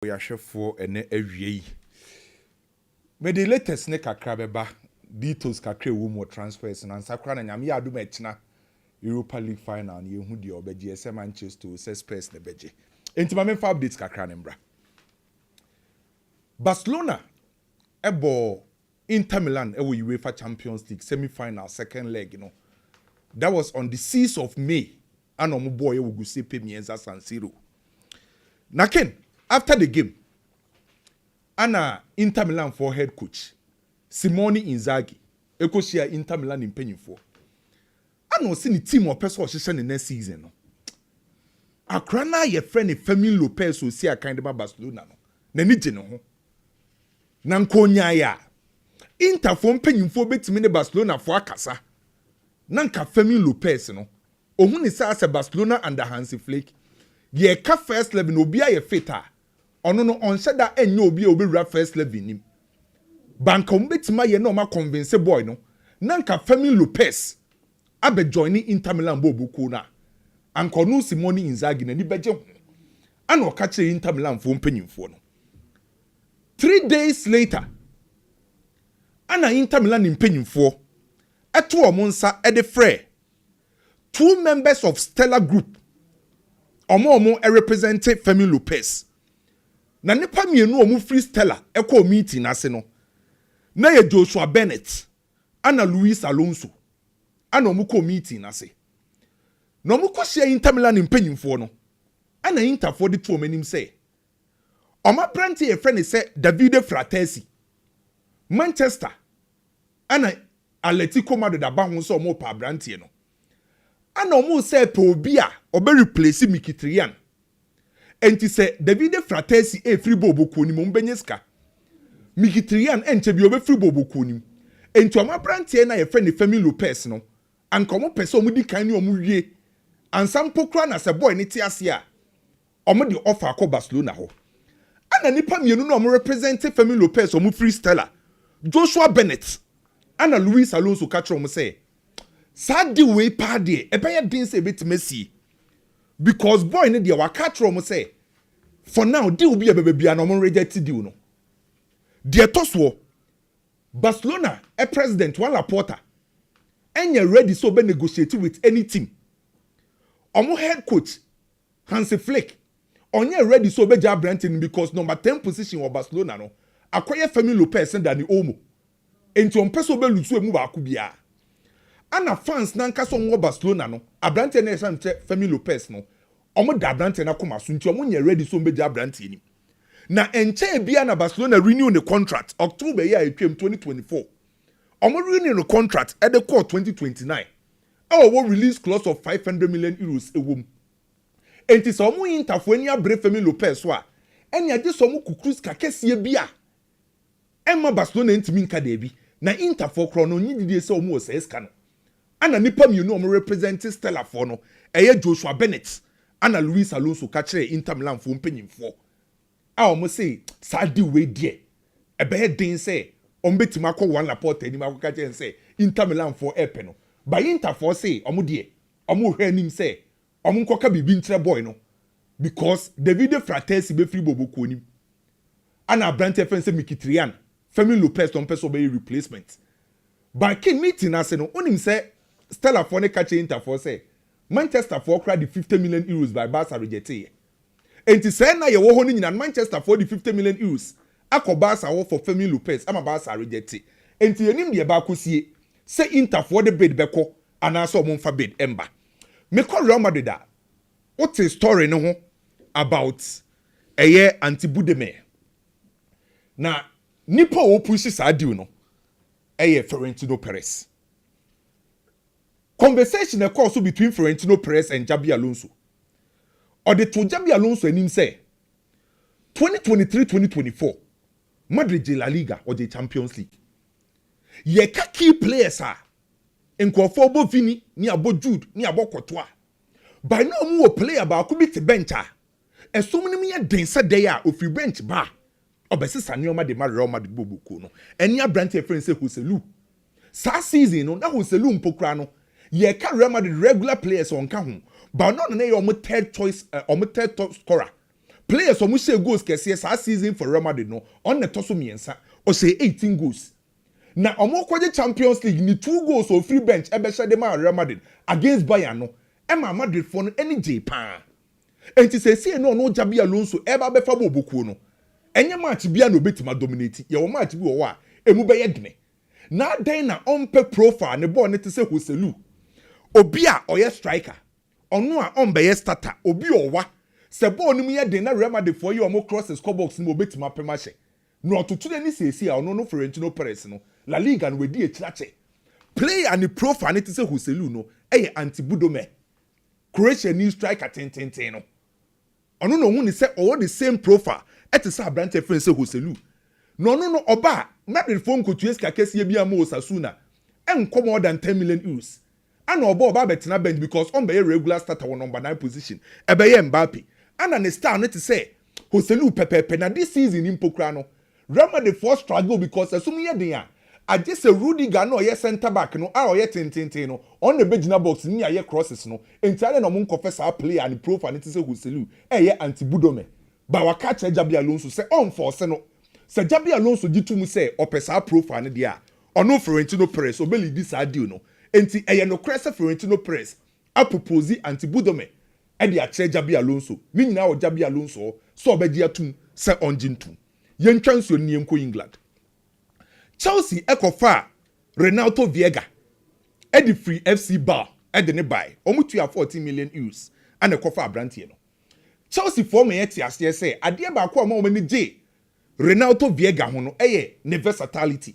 We are sure for an every May the latest neck a crabba details kakre more transfers and Sakran and Yamia do metna Europa League final, you who the GSM Manchester to space the beje. Into my main updates kakranembra. Barcelona ebo Inter Milan ewo UEFA Champions League semi-final second leg, That was on the 6th of May. And omo boy will go see Mienza San Siro. Naken, after the game, Anna Inter Milan for head coach Simone Inzaghi, Ekoshia Inter Milan in penny for. I know see the team or person in the next season. No. Akrana ye friend Fermin Lopez will see a kind of Barcelona. No. Nenije no. Nankonya ya. Inter for penny for betimi Barcelona for akasa. Nanka Fermin Lopez no. Ohun sa as Barcelona under Hansi Flick. Ye ka first level no bia ye fita. Ono no onse da enye obi obewura first level nim. Banka umbetima ye no ma convince boy no. Nanka Fermin Lopez abe joining Inter Milan bobuku na. Anko no Simone Inzaghi na ni beje ho. Ana o ka kire Inter Milan fo mpanyimfo no. 3 days later, ana Inter Milan mpanyimfo eto omonsa e de frɛ 2 members of Stellar Group. Omo represented Fermin Lopez. Na nipa mienu omo free Stellar ekɔ meeting ase no. Na ye Joshua Bennett, ana Luis Alonso. Ana omo kɔ meeting ase. Na omo kɔ share Inter Milan mpanyimfo no. Ana Inter for the two omanim say. Oma brand ye friend say Davide Fratesi. Manchester. Ana Atletico Madrid aba ho so omo pa brand no. Ana omo say pe obi a obe replace Mkhitaryan. Enti say Davide Fratesi e free bobo ni mo mbenyeska. Mkhitaryan enche bi obe free bobo ni. Enti omo brantie na ye friend Fermin Lopez no. Anka omo pese omo di kan ni omo wie. Ansam pokra na se boy ni ti ase a. Omo di offer akọ Barcelona ho. Ana nipa mienu no omo represent Fermin Lopez omo free Stella. Joshua Bennett. Ana Luis Alonso catch omo say Sadi we party ebeye din say betimesi because boy ne dia waka tro say for now deal be bebia na mo reject deal no dia toswo Barcelona president Juan Laporta enye ready so be negotiate with any team omo head coach Hansi Flick onye ready so be ja Brantin because number 10 position of Barcelona no akoye Fermin Lopez and Dani Olmo enti on peso be lusu emu ba akubia. Ana fans nanka so nwo Barcelona no abrante na esam che Fermin Lopez no omo da abrante na koma so nti omo nye ready so mbeja abrante ni na enche bia na Barcelona renew the contract October year etwem 2024 omo renew the contract at the court 2029 wo release clause of 500 million euros ewom enti so omo interfo ani abre Fermin Lopez so a eni ade so omo kukrus kakesie bia emma Barcelona ntimi nka da bi na interfo kro no nyidie se omo se ska no. Ana nipa mienu omo represent Stella for no eye Joshua Bennett ana Luis Alonso ka kire Inter Milan fo mpanyimfo a omo say sadi we die ebe den say omo betima akọ Juan Laporta ni ma ka kire say Inter Milan fo epe no by Inter for say omo die omo hwe anim say omo nkoka bibi ntre boy no because Davide Fratesi be free bobo ko nim ana Brante fen say Mkhitaryan Fermin Lopez ton person be replacement by king meeting ase no onim say Stella for ne catch Inter for say Manchester for cry the 50 million euros by Barca rejected. Enti say na ye wo ho ni nyina Manchester for the 50 million euros akọ Barca wo for Fermin Lopez ama Barca rejected. Enti yenim de ba kosie say Inter for the bid beko ana so mo mfa bid emba. Me call Real Madrid da. What is story no ho about eye anti Budimir. Na nipa wo push sa deal no. Eye Florentino Perez. Conversation occurs between Florentino Perez and Xabi Alonso. Or the to Xabi Alonso and him say 2023-2024 Madrid La Liga or the Champions League. Ye ka key players are Nkofo bo Vini ni abo Jude ni abo Courtois. By no more player ba ku bi te bench a. E so many me dense dey a ofi bench ba. Obese Sanioma de Real Madrid bobuku no. Eni abrante friend say Hoselu. Sa season no na Hoselu mpokra no. Ye ka Real Madrid regular players on ka ho. But no na your third choice third top scorer. players omo share goals kese sa season for Real Madrid no on the toso miensa o say 18 goals na omo kwaje Champions League ni 2 goals o free bench ebe shade ma Real Madrid against Bayern no Emma Madrid for no any J pa enti say no Jabi Alonso eba be fa bobukuo no enye match bia no betima dominate ye wo match bi wo wa emu be yedne na den na onpe profile ne ball ne te say Hoselu obi a oye striker ono a on be ye starter obi owa se ball no mu ye den na Real Madrid for ye omo cross score box no betima pemache no to ni sesi a ono no Florentino Perez no La Liga no wedi etirache play and the profile ne te say Hoselu no eye anti Budimir Croatian new striker 10 no ono no hu ni say all the same profile et say abrante friend say Hoselu no oba Madrid phone ko tueska kese bia ma Osasuna enko more than 10 million euros ana oba betina bench because on be regular starter on number 9 position e be Mbappe ana ne star no te say Hoselu pepepe na this season in pokra no Real Madrid first struggle because assume ye den a just a Rodrygo no ye center back no a ye tintin no on the begina box ni ye crosses no entirely no mun confess player and profile it say Hoselu ye anti Budimir ba wa catch Jabi Alonso say on force no say Jabi Alonso gitu mu say opesa profile ne dia ono Florentino Perez obeli this deal no enti ye no crest Florentino Perez a propose anti Budimir e dia che Jabi Alonso ni nyina o Jabi Alonso so obeji atum say onjintu yen twanso ni enko England Chelsea ekofa Renato Viega edi free FC Bar edi ne buy omutu ya 14 million euros and ekofa abrantie no Chelsea for me yet ase say ade ba ko ma ni J Renato Viega ho no eye ne versatility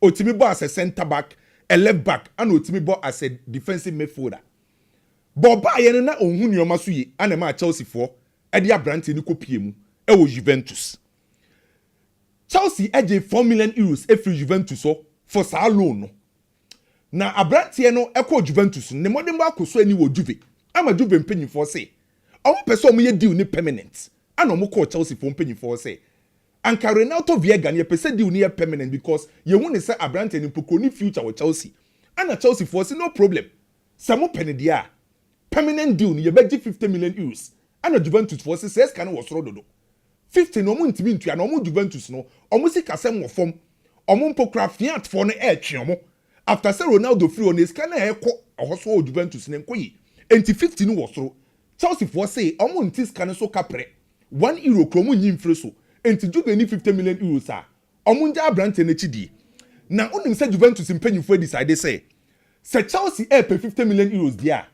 otimi bo as a center back a left back and otimi bo as a defensive midfielder Boba ye na ohun nioma so yi and ma Chelsea for edi abrantie ni kopie mu e wo Juventus Chelsea edge 4 million euros every Juventus for sa loan no. Na abrantie no ekọ Juventus ne modern ba koso ani wo Juve. Ama Juve mpenyin for say. Omo pese omo ye deal ni permanent. Ana omo call Chelsea for mpenyin for say. Anka Renato Viega ne pese deal ni permanent because ye hu ne say abrantie ni poko ni future with Chelsea. Ana Chelsea for say no problem. Samo penny dia. Permanent deal ni ye be 50 million euros. Ana Juventus for say says kan wo soro dodo. 50 no mu ntimi ntua no mu Juventus no omu sika sem wo fom omu mpokra fiat for no etwe omu after say Ronaldo free on his kana ekọ ohoso Juventus ne nkoyi enti 50 no wo soro Chelsea for say omu ntis kan so kapre 1 euro kromu nyi mfre so enti Juve ni 50 million euros a omu nja abrante na chidi na onim say Juventus mpanyifo decide say Chelsea pay 50 million euros dia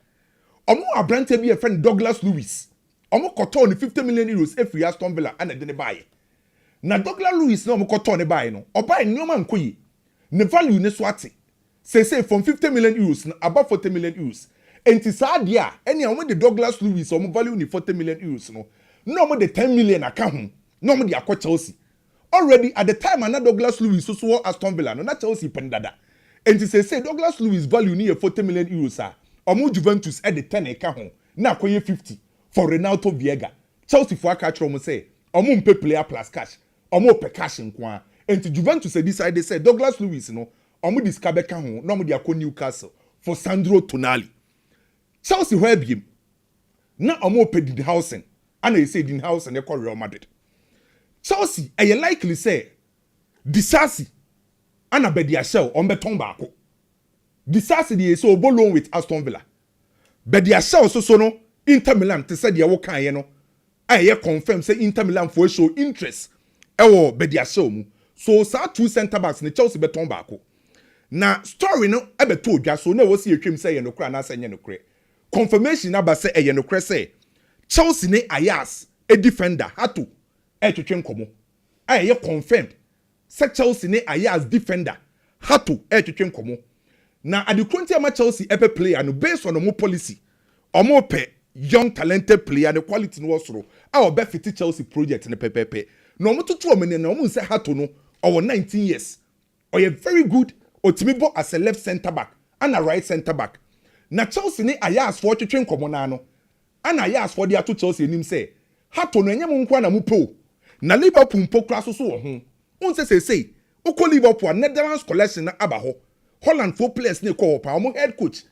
omu abrante bi e friend Douglas Luiz omo koto ni 50 million euros every Aston Villa and de ne baye na Douglas Luiz na omo koto ne baye no obaye nyoma nkoyi ne value ne so ate say from 50 million euros na above 40 million euros enti saa dia eni omo de Douglas Luiz omo value ni 40 million euros no na omo de 10 million aka ho na omo de akọ Chelsea already at the time na Douglas Luiz so Aston Villa no na Chelsea pendada enti say Douglas Luiz value ni 40 million euros a omo Juventus e de 10 aka ho na akoye 50 for Renato Viega. Chelsea for catch omo say omo mpe player plus cash omo pe cash nkwa enti Juventus decide say Douglas Luiz no omo discover ka ho na omo de akọ Newcastle for Sandro Tonali. Chelsea where biem na omo pe Dinhausen ana say Dinhausen e call Real Madrid. Chelsea e likely say Disasi ana Bedia Shell on beton baako. Disasi dey so obo loan with Aston Villa. Bedia Shell so no Inter Milan te said ya wo kan ye no aye confirm say Inter Milan for show interest ewo Bedia Shell mu so sa two center backs ne Chelsea beton baako na story no e beto odwa so na wo si etwem say ye no kra na say ye no kre confirmation aba say ye no kre say Chelsea ne Ayas a defender hatu e twetwe nkomo aye confirmed say Chelsea ne Ayas defender hatu e twetwe nkomo na adekunti ama Chelsea epe player no based on omo policy omo pe young talented player the quality no wasoro our be fit Chelsea project ne pepepe no mo tutu omene na mo say hato no or 19 years or a very good otimibo as a left center back and a right center back na Chelsea ne Ayas for twetwe nkomo na no and Ayas for dia to Chelsea nim say hato no enyem nkwa na mo pro na Liverpool mpokra so wo ho un say ukọ Liverpool Netherlands collection na aba ho Holland for players ne ko pa omo head coach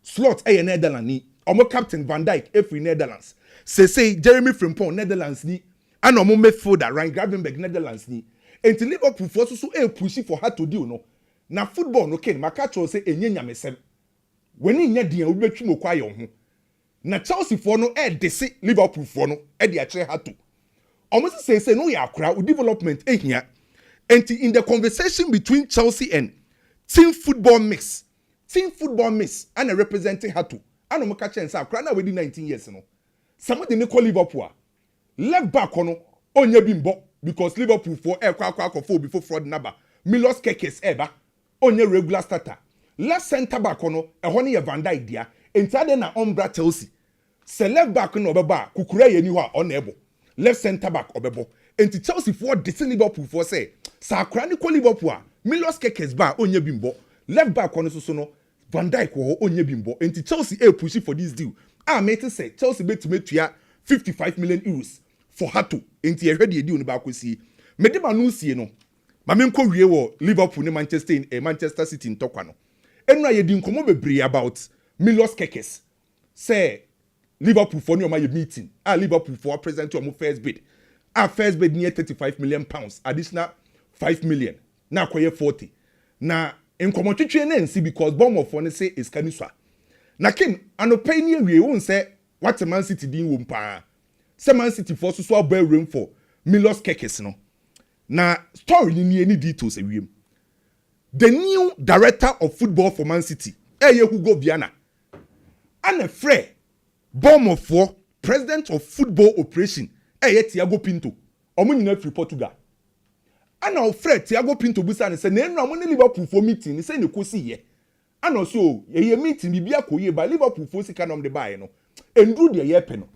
slot e Netherlands ni omo captain Van Dijk every Netherlands say Jeremy Frimpong Netherlands ni And no midfielder Ryan Gravenberch Netherlands ni. Enti Liverpool for so push for her to do no. Na football no ken makacho say enye nyamesem. When nya dia wo betwi mo kwa yo ho. Na Chelsea for no dese Liverpool for no de akere ha to. Almost say no ya akra development ehia. Enti in the conversation between Chelsea and team football mix and representing her to. And no makacho say akra na we 19 years no. Somebody ne call Liverpool. Left back ono onye bimbo because Liverpool for for before fraud number. Milos Kekes eba onye regular starter. Left center back ono ehone ye Van Dijk dia entade na Umbra Chelsea. Se left back no obeba kukura ye ni ho a onebo. Left center back obebo. Enti Chelsea for this Liverpool for say sakra ni ko Liverpool a Milos Kekes ba onye bimbo. Left back ono so no Van Dijk ho onye bimbo. Enti Chelsea push for this deal. Mate say Chelsea bet to make 55 million euros for her to enti e hwede deal no ba kwesi. Medeba no sie no. Ma me nko wie wo Liverpool ne Manchester City ntokwa no. Enra ye di nkomo bebre about Milos Kekes. Say Liverpool for no ma ye meeting. Liverpool for present your first bid. First bid near 35 million pounds, additional 5 million. Na koye 40. Na nkomo twetwe na nsi because Bournemouth for ne say is kaniswa. Na kin anopai ni wie won say what Man City din wo mpa. Say Man City for so abel room for Milos Kekes no. Na story ni any details ewiem. The new director of football for Man City, Hugo Viana, and a friend, Bournemouth for president of football operation, Thiago Pinto, omunina free Portugal. And our friend Thiago Pinto busa and say, "No, I'm Liverpool for meeting." He say, "No, go see ye." And also, ye meeting bibia koye by Liverpool for sika nom de buy no. Endru de ye pe no.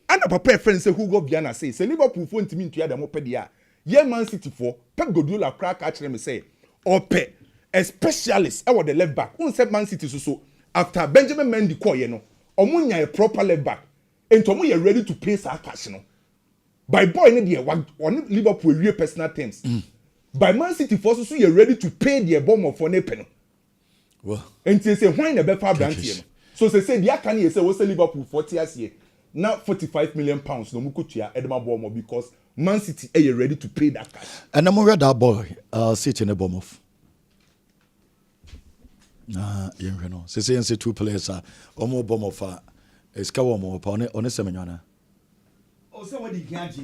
And a papa friend say Hugo Viana say Liverpool for ntimi ntua da mo pe dia. Ye Man City for Pep Guardiola crack catch them say or pay a specialist over the left back. Who said Man City so after Benjamin Mendy call you know omunya a proper left back and tomu you ready to pay sa cash no. By boy in the one Liverpool real personal terms. By Man City for so you ready to pay the bomb for nepen. Well, and they say why the better brand here. So they say the can you say what's Liverpool 40 years here. Now 45 million pounds no mukutia Edema Bomber because Man City are you ready to pay that cash. And I'm read that boy sitting a bomb off. You know, say two players are almost bomb off a scour upon it on a seminar. Oh, somebody can't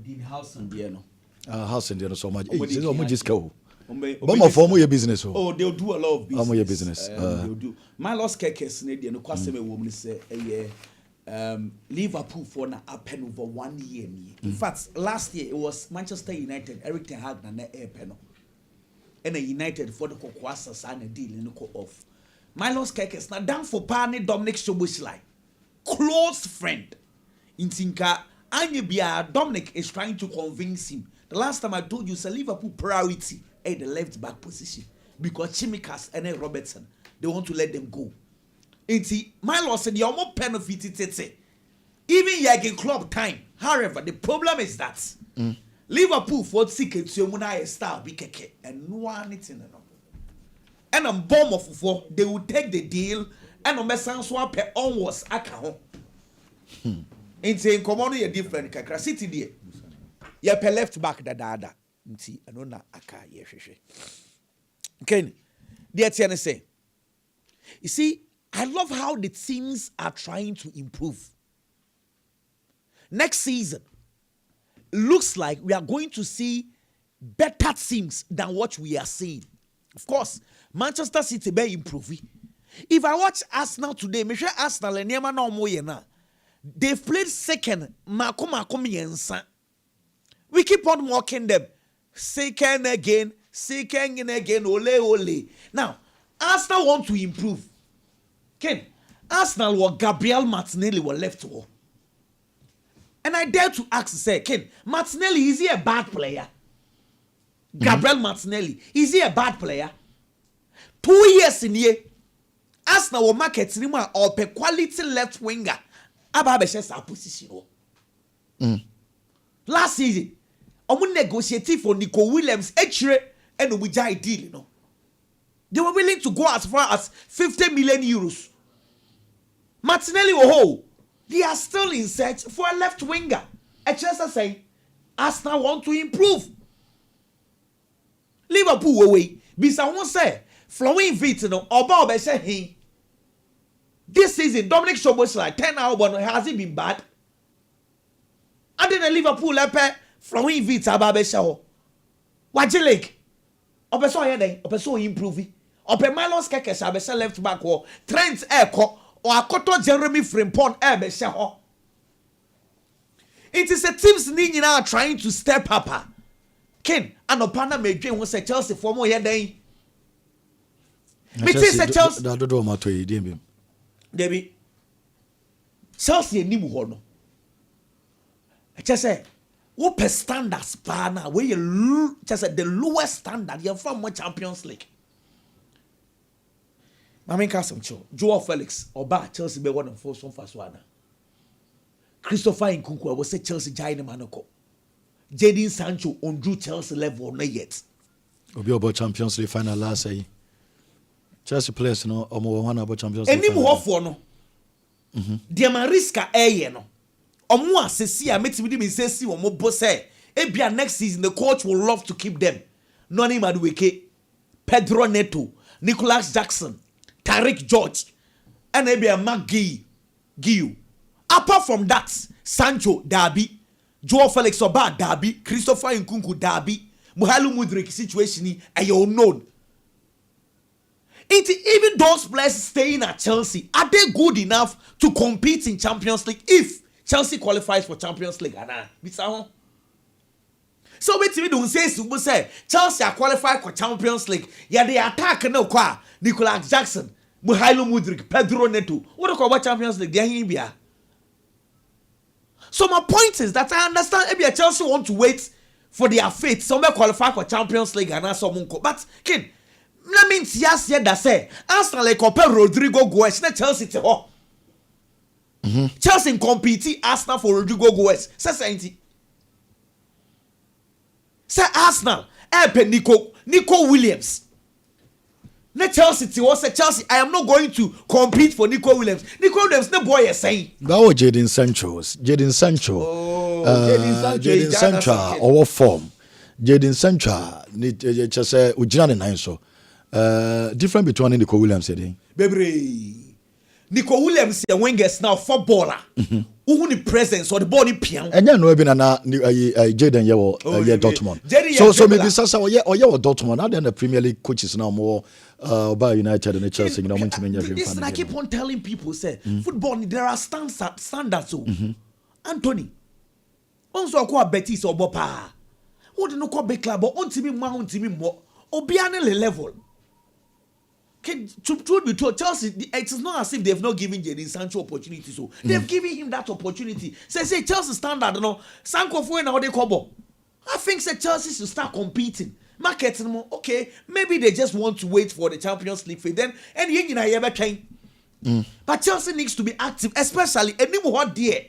Dean House and Diano. House and Diano so much. It's almost go. Bomb of your business. Oh, they'll do a lot of business. Your business. They'll do. My lost Kekes, Canadian, no customer woman say, Liverpool for na pen over 1 year. In fact, last year it was Manchester United, Eric Ten Hag na air penal. And a United for the Kokwasa sign a deal in the off. Milos Kekes na down for Pani Dominic Szoboszlai. Close friend. In Tinka, Anyabia Dominic is trying to convince him. The last time I told you, it's a Liverpool priority at the left back position. Because Chimikas and Robertson, they want to let them go. And see, Milos said, you're more benefited. Even Jurgen Klopp time. However, the problem is that Liverpool for tickets you muna star be keke and no one it in and on bomb of four they will take the deal and on mesan swap per onwards aka in saying come on you different kakra city there ya per left back da nti eno na aka ye hwehwe okay there tiane say you see I love how the teams are trying to improve next season. Looks like we are going to see better teams than what we are seeing. Of course, Manchester City may improve. If I watch Arsenal today, me sure Arsenal and Nema no more na. They've played second. We keep on mocking them. Second again, ole. Now, Arsenal want to improve. Ken, Arsenal were Gabriel Martinelli were left to. And I dare to ask, say, Ken, Martinelli, is he a bad player? Gabriel Martinelli, is he a bad player? 2 years in here, Arsenal will market him or a quality left winger. About our position. Last season, I will negotiate for Nico Williams, and we deal, you know. They were willing to go as far as 50 million euros. Martinelli, they are still in search for a left winger. A Chelsea say, Arsenal want to improve. Liverpool away. Bisa won say flowing fit no oba obe say he. This season Dominic Szoboszlai 10 hours has it been bad? And then Liverpool lepe flowing fit aba be show. Wajilek. Obe so here then, obe so improve. Obe Milos Keke sa be left back or Trent Eko or Akoto Jeremy Frimpong be show. It is a teams ni now trying to step up. Ken and Opana Medjay won say Chelsea for more here then. Me say Chelsea. Da do ma to yi dem. Debi Chelsea ni mu ho no. I say what per standards pa na we just the lowest standard you from more Champions League. Mama Kasam Cho, Joao Felix oba Chelsea be one of first one fast one. Christopher Nkunku was say Chelsea giant manoko. Jadon Sancho on Drew Chelsea level not yet. Obi about Champions League final last year. Chelsea players no omo one about Champions League. Any more for no. Dia mariska eye no. Omo asesi a metimi me say si omo bo say ebia next season the coach will love to keep them. Noni Madueke, Pedro Neto, Nicholas Jackson, Tariq George, and ebia Giu. Apart from that, Sancho Derby, Joao Felix Oba Derby, Christopher Nkunku Derby, Muhalu Mudrik situation are you unknown. Even those players staying at Chelsea, are they good enough to compete in Champions League if Chelsea qualifies for Champions League? So we don't say Chelsea are qualified for Champions League. Yeah, they attack no kwa Nicholas Jackson, Muhalu Mudrik, Pedro Neto. What do you call Champions League? They are here. So my point is that I understand maybe Chelsea want to wait for their fate. Some may qualify for Champions League and some won't. But Ken, that means yes, that say Arsenal like compare Rodrygo goes. Not Chelsea to ho. Chelsea compete Arsenal for Rodrygo goes. Say Arsenal. Nico Williams. Not Chelsea to say Chelsea. I am not going to compete for Nico Williams. Nico Williams, no boy is saying. That was Jadon Sancho. Jadon Sancho. Our form. Jadon Sancho. Just say Ujana nine so. Different between Nico Williams saying. Baby, Nico Williams the wingers now footballer. Who the presence or the body piano. And then we been na Jadon ye Dortmund. So maybe Sasa or ye Dortmund. Now then the Premier League coaches now more by United and Chelsea. You know, this I keep on telling people say football there are standards. So Anthony, also call Betis or Bopa. What do you call big club or on TV more Obiane level? Truth be told, Chelsea, it is not as if they have not given Jadon Sancho opportunity. So they have given him that opportunity. Say Chelsea standard, no. Sanko for now they call. I think say Chelsea should start competing. Marketing more. Okay, maybe they just want to wait for the Champions League for them. And you know, ever came. But Chelsea needs to be active, especially any more dear.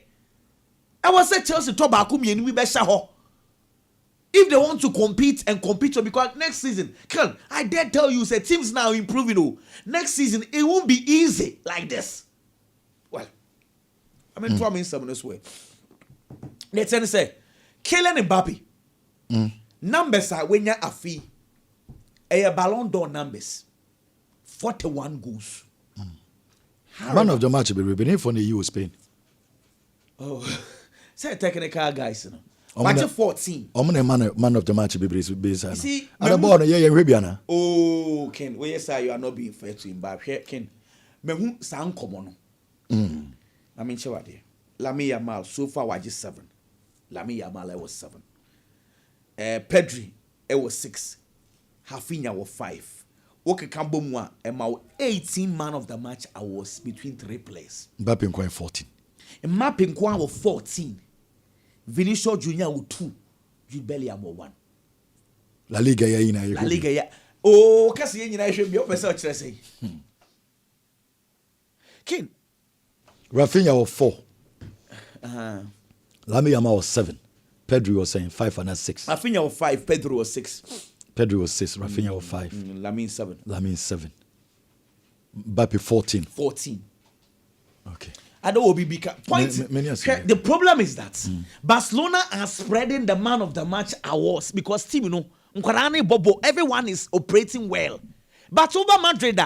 I was say Chelsea talk about and we best if they want to compete because next season, I dare tell you, say teams now improving. Oh, next season it won't be easy like this. Well, I mean, try me some this way. Let's say, Kylian Mbappe. Numbers are when you're a fee. A Ballon d'Or numbers, 41 goals. Man of the match will be for the EU Spain. Oh, say technical guys, you know. Match 14. Man of the match be based. See, oh, Ken, where say you are not being fair to him, but Ken, me who sound common. I mean, show there. Lamine Yamal so far was just 7. Lamine Yamal was 7. Pedri was 6. Rafinha was 5. Okay, Kambomwa and 18 man of the match I was between 3 players. Mbappe quite 14. Mbappe was 14. Vinicius Junior with 2. Jude Bellingham 1. La Liga ya. Oh, kasi yen nyina hwe bi o pese o kire sei. King. Rafinha was 4. Lamine Yamal was 7. Pedro was saying 5 and 6. Rafinha was 5. Pedro was 6. Pedro was 6. Rafinha was 5. Lamine 7. Lamine 7. Mbappe 14. 14. Okay. I don't be point. The problem is that Barcelona are spreading the man of the match awards because team, you know, Nkarane Bobo, everyone is operating well. But over Madrid,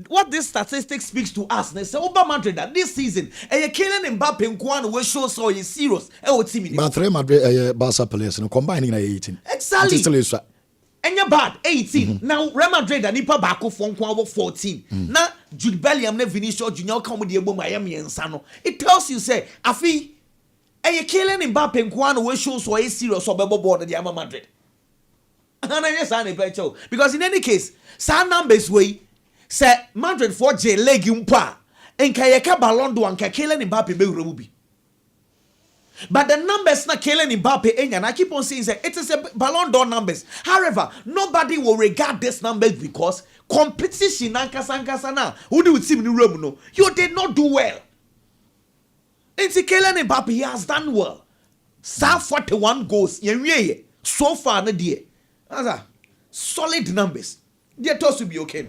what this statistic speaks to us, they say over Madrid this season, Kylian Mbappe Nkwano will show so is serious. But Real Madrid, Barca players, combining 18. Exactly. And you're bad 18. Now Real Madrid and Nipa Bako for 14. Now Jude Bellingham ne Vinicius Junior come with the Miami and Sano. It tells you say, Afi, Kylian Mbappe Nkwano will show so is serious or Bebo board the Madrid. Because in any case, some numbers way say Madrid for J leg umpa and Kayaka Ballon d'Or and Kylian Mbappe be rebubi. But the numbers na Kylian Mbappe and I keep on saying that it is a Ballon d'Or numbers. However, nobody will regard these numbers because competition ankasa who do with team in room no you did not do well. And Kylian Mbappe he has done well. 41 goals so far na dear. Solid numbers. They're told to be okay.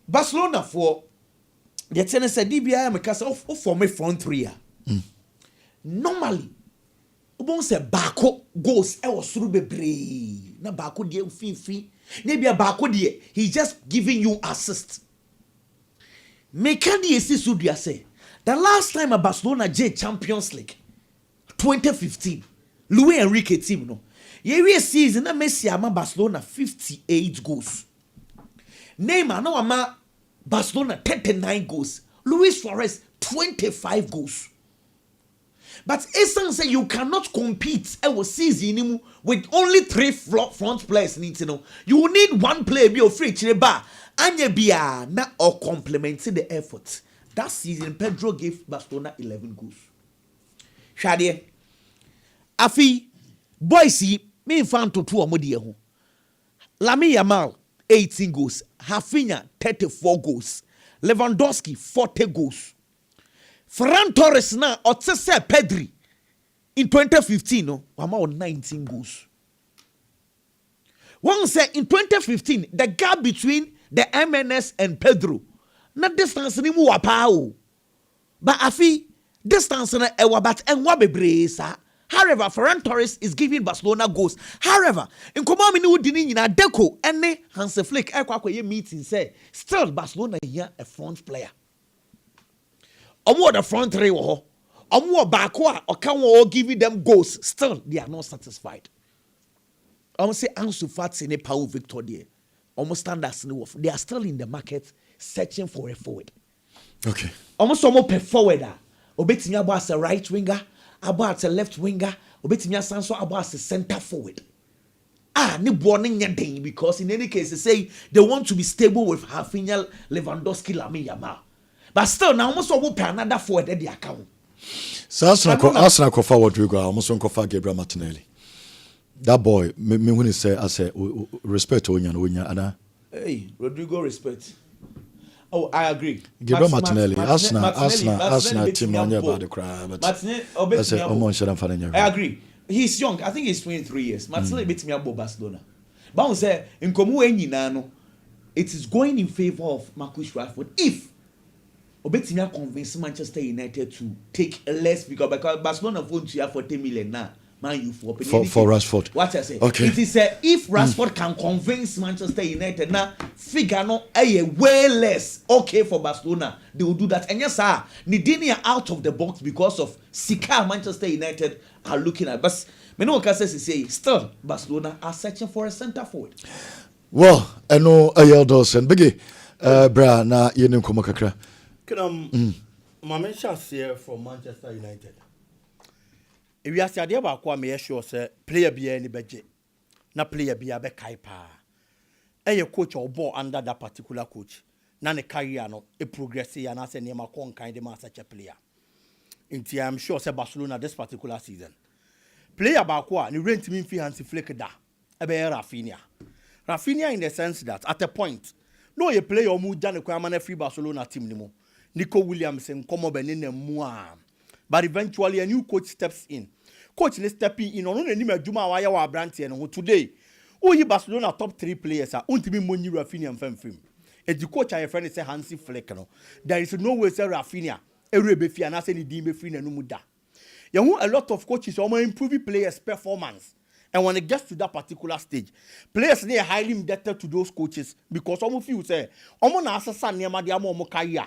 Barcelona for the tennis said DBI Mikasa for me front three. Normally, Ubon say Bako goes was through bebre. Na Bako die free. Maybe a Bako die. He's just giving you assist. Mekandi esi sudia say the last time a Barcelona J Champions League 2015 Luis Enrique team no. Yewe season na Messi ama Barcelona 58 goals. Neymar no ama Barcelona 39 goals. Luis Suarez 25 goals. But Esan say you cannot compete season with only 3 front players need to know. You need one player be free chireba anya bia na or complementing the effort. That season Pedro gave Barcelona 11 goals. Shadie Afi boys me fan to 2 omodie ho. Lamine Yamal 18 goals, Rafinha 34 goals, Lewandowski 40 goals. Ferran Torres na otse Pedri in 2015 no, wama 19 goals. One say in 2015 the gap between the MNS and Pedro na distance ni mu wapa o. But afi distance na e wabat enwa bebre sa. However, Ferran Torres is giving Barcelona goals. However, in Komami ni udini nyina Deco ene Hansi Flick ekwa meeting say still Barcelona here a front player. Omo the front three wo. Omo baako a oka wo giving them goals. Still they are not satisfied. Omo say Ansu Fati ne Pau Victor there. Omo standards ni they are still in the market searching for a forward. Okay. Omo so mo per forward obetimi abo as a right winger. About a left winger, obetimi asanso about a center forward. Ni born in because in any case they say they want to be stable with Rafinha, Lewandowski, Lamine Yamal. But still now almost will pay another forward at the account. So Arsenal go forward Rodrygo, almost go for Gabriel Martinelli. That boy, me when he say I say respect to Onya ana. Hey, Rodrygo respect. Oh, I agree. Gabriel Martinelli, Arsenal team on about the crowd. But I say, I agree. He's young. I think he's 23 years. Martinelli beats me up Barcelona. But I say, in Komu it is going in favor of Marcus Rashford if Obetimia convince Manchester United to take less because Barcelona phone to you for 10 million now. Man, you for Rashford. What I say? Okay. It is if Rashford can convince Manchester United now, figure no way less okay for Barcelona, they will do that. And yes, sir, Nidinia out of the box because of Sika Manchester United are looking at. But me know what say still Barcelona are searching for a centre forward. Well, I know Ayel Dawson. Biggie, bra na yenim komo kakra. My mention here from Manchester United. If you are saying about what me sure say player be any budget, na player be a be kai pa. A coach or ball under that particular coach. Na ne career no a progress and I say name a con kind of such a player. Inti I'm sure say Barcelona this particular season. Player about what ni rent me fi Hansi Flick da. E be Rafinha. Rafinha in the sense that at a point, no a player or mu jane kwa man free Barcelona team ni mo. Nico Williams and come up and mua. But eventually a new coach steps in. Coach is stepping in on any Juma Waya wa Branty and today. Oh, you Barcelona top 3 players are only Rafinha and Fermin. And the coach I friend say Hansi Flick. There is no way say Rafinha every be fi anase ni din be free na no mu da you a lot of coaches are improving players performance and when it gets to that particular stage players they are highly indebted to those coaches because some feel say na asasa niam de am career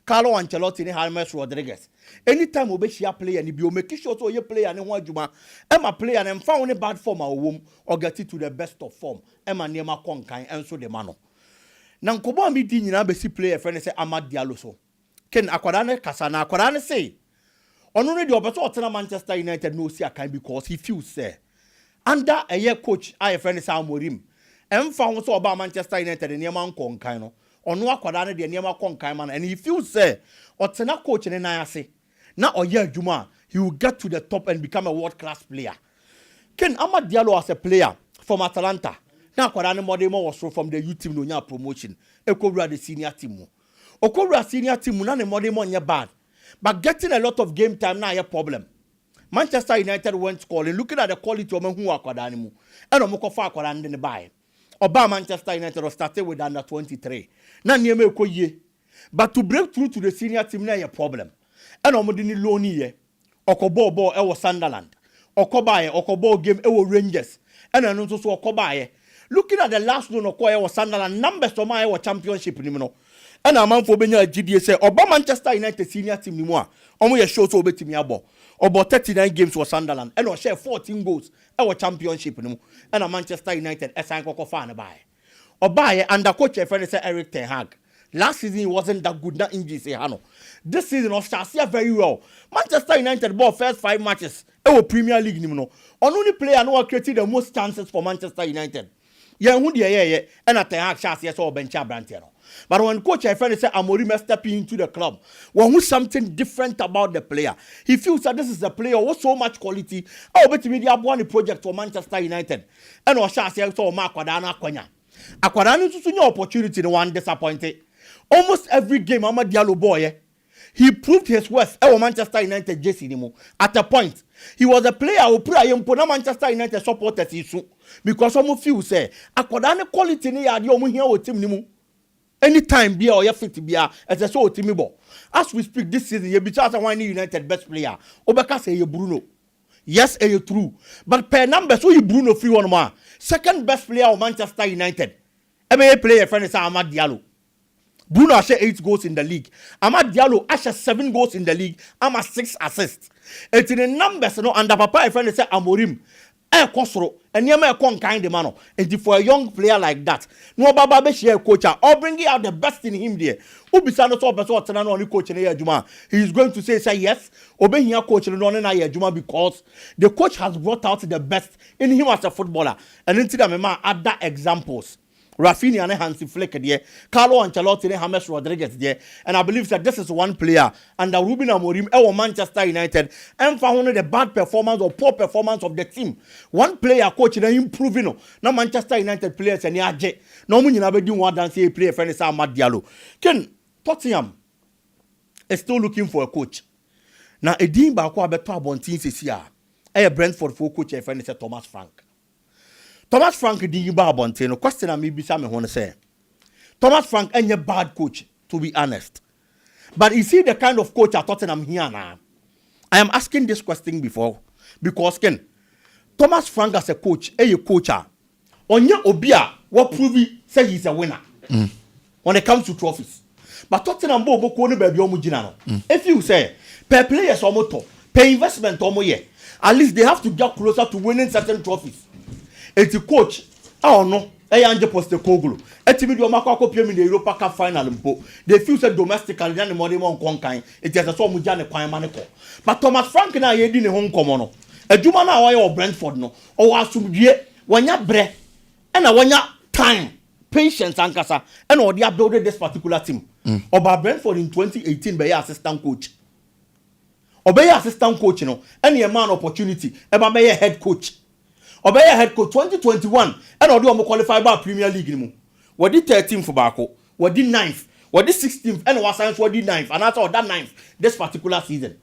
Carlo Ancelotti ni James Rodriguez anytime we be share player ni bi o make sure so ye player ni ho adwuma e ma player na mfa woni bad form a wom or get it to the best of form e ma niam konkan enso de ma no na nkobo mi di nyina be si player friend say Amad Diallo so ken akwada ne kasa na akwada ne say ono ne de obeto otena Manchester United no si akan because he feels say under a year coach I friend say Amorim emfa ho so oba Manchester United niam konkan no ono akwada ne de niam konkan man and he feels say otena coach ne nan ase na oye adwuma he will get to the top and become a world class player ken Amad Diallo as a player from Atalanta na akwada ne model was from the youth team no nya promotion ekowura the senior team mo okowura senior team na ne model mo nya bad but getting a lot of game time na a problem Manchester United went calling looking at the quality of who akwada ne mu and omokofa akwada ne buy oba Manchester United was started with under 23 na niam ekoyie but to break through to the senior team na a problem and omodi ni loan ye okobo ball e was Sunderland okobo game e was Rangers and no so okoba looking at the last one okoye was Sunderland numbers to my championship ni no and a man for benya GDA say oba Manchester United senior team ni mu a omo ye show so obetimi abo about 39 games for Sunderland and o share 14 goals e championship ni mu and a Manchester United esan kokofa na buy oba under coach e friend say Eric Ten Hag last season he wasn't that good na injury say hano this season of Chelsea very well Manchester United ball first 5 matches e Premier League ni mu no only player no created the most chances for Manchester United who the and at the Hag Chelsea so bench Brantiano. But when coach I friend say Amorim stepping into the club, when who something different about the player, he feels that this is a player with so much quality. Oh, but me have one project for Manchester United, and or Chelsea so Mark Akwadana Akwanya. Akwadana to new opportunity the one disappointed. Almost every game Amad Diallo boy, he proved his worth. Manchester United Jesse Nimo at a point. He was a player who play Manchester United supporters issue because some few say Akwadana quality ni ya di omu here o team nimu. Anytime be or fit be as a so team bo. As we speak this season, you be just one United best player. Obeka say you Bruno. Yes, you true. But per numbers, so you Bruno free one more. Second best player of Manchester United. MA player friend is Amad Diallo. Bruno has 8 goals in the league. Amad Diallo has 7 goals in the league. I'm 6 assists. It's in the numbers no under papa a friend say Amorim. Kosoro and yema kon kind of man. And for a young player like that, no baba be share coach or bringing out the best in him there. Ubisano so person tena no coach na Juma. He is going to say yes, obey here coach no na Juma because the coach has brought out the best in him as a footballer. And into them other examples. Rafinha and Hansi Flick there, Carlo Ancelotti and James Rodriguez there, and I believe that this is one player under Ruben Amorim or Manchester United and found the bad performance or poor performance of the team. One player coach na improving no Manchester United players and yaje no mun na be di one dance player friend is Amad Diallo. Ken Tottenham is still looking for a coach. Now edin ba ko abeto abontin sesia e Brentford for coach e friend is Thomas Frank. Thomas Frank di ba abonte no question am bisa me ho ne say Thomas Frank any bad coach to be honest, but is he the kind of coach at Tottenham here now? I am asking this question before because Ken Thomas Frank as a coach onya obia what prove say he's a winner when it comes to trophies, but Tottenham bo ko ne ba bi omo gina no if you say per players omo to per investment omo ye at least they have to get closer to winning certain trophies. It's a coach. Oh no, Anje Postecoglou. Etimi do makwa kopie mi the Europa Cup final mpo. They feel say domestically na money mon konkan. It is so mu ja ne kwan ma ne ko. But Thomas Frank na ye di ne ho nkomo no. Adwuma na wa ye Brentford no. O asumdue, wanya bre. E na wanya time, patience ankasa. E na o dey build this particular team. Oba Brentford in 2018 be assistant coach. Obey assistant coach no. Any a man opportunity. E ba be head coach. Obey head coach 2021 and or do qualify by Premier League ni mu. What did 13th for Bako? What did 9th? What did 16th? And was science what did 9th? And that's all that 9th this particular season.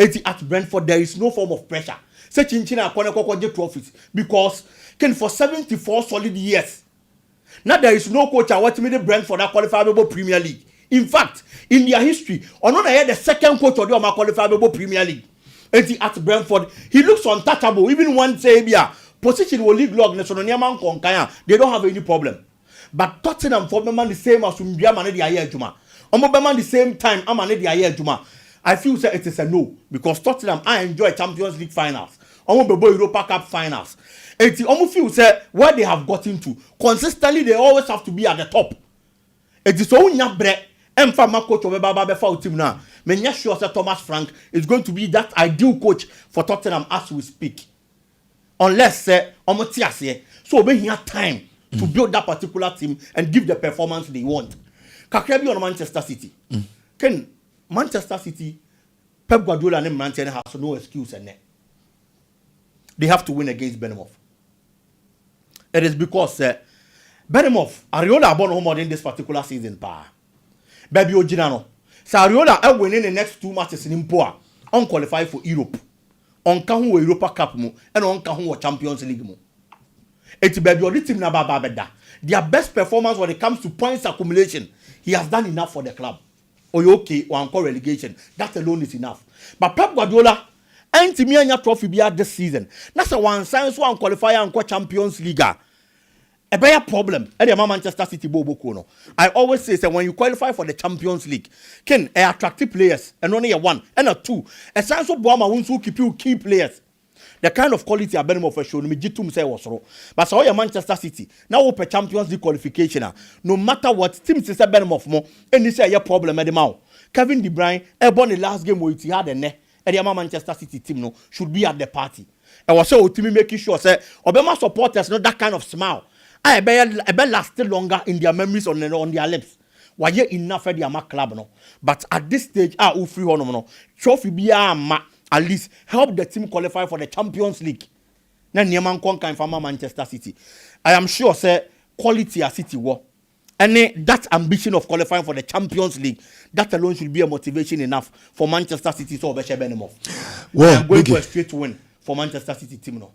At Brentford there is no form of pressure. Such in China Kwanako trophies because can for 74 solid years. Now there is no coach I want to make the Brentford that qualify by Premier League. In fact, in their history, Ono na the second coach of the qualified Premier League. And at Brentford, he looks untouchable. Even one say, position will league log, they don't have any problem. But Tottenham for the same as Umbia Mane the Ayer Juma. The same time, Amane the Ayer Juma. I feel that it is a no because Tottenham I enjoy Champions League finals. Europa Cup finals. And the almost feel say where they have gotten to consistently they always have to be at the top. It is so nyabre. Mfama coach of Baba Befa team now. Me sure say Thomas Frank is going to be that ideal coach for Tottenham as we speak. Unless say omotiase so we have time to build that particular team and give the performance they want. Kakrebi on Manchester City. Can Manchester City, Pep Guardiola and Manchester has no excuse in there. They have to win against Bournemouth. It is because Bournemouth, Ariola are born home in this particular season. Baby Ojinano. So Ariola are winning the next 2 matches in Impoa. Unqualified for Europe. On Kahu Europa Cup and on Kahu Champions League. It's baby Odi team na bada. Their best performance when it comes to points accumulation, he has done enough for the club. Or you okay or encore relegation. That alone is enough. But Pep Guardiola ain't me anya trophy be this season. That's a one science one qualifier and Champions League. A bigger problem. Manchester City Bobo. I always say that when you qualify for the Champions League, can attractive players and only a one and a two. A science of Boma wants to keep you key players. The kind of quality a Benham of a show, me jitum say was wrong. But so Manchester City now open Champions League qualification. No matter what team says a Benham of more, and this is a problem at the mouth. Kevin De Bruyne, born the last game with he had a net, and the Manchester City team no should be at the party. I was so to me making sure say Obama supporters not that kind of smile. I bet last longer in their memories on their lips. Why you enough for the club no? But at this stage, free one no. Trophy be at least help the team qualify for the Champions League. Na Nieman Konka in Manchester City. I am sure say quality a City war. And that ambition of qualifying for the Champions League, that alone should be a motivation enough for Manchester City to overshare Benham. Well, I'm going for a straight win for Manchester City team no.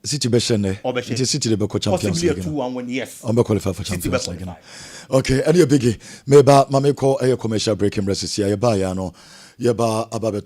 City Beshene. It is City the Champions League. Possibly a 2-1 yes. I'm qualify for Champions League. Okay, and you biggie. Maybe Mame call a commercial break in Resist. Ya ba ya no. Ya ba ababe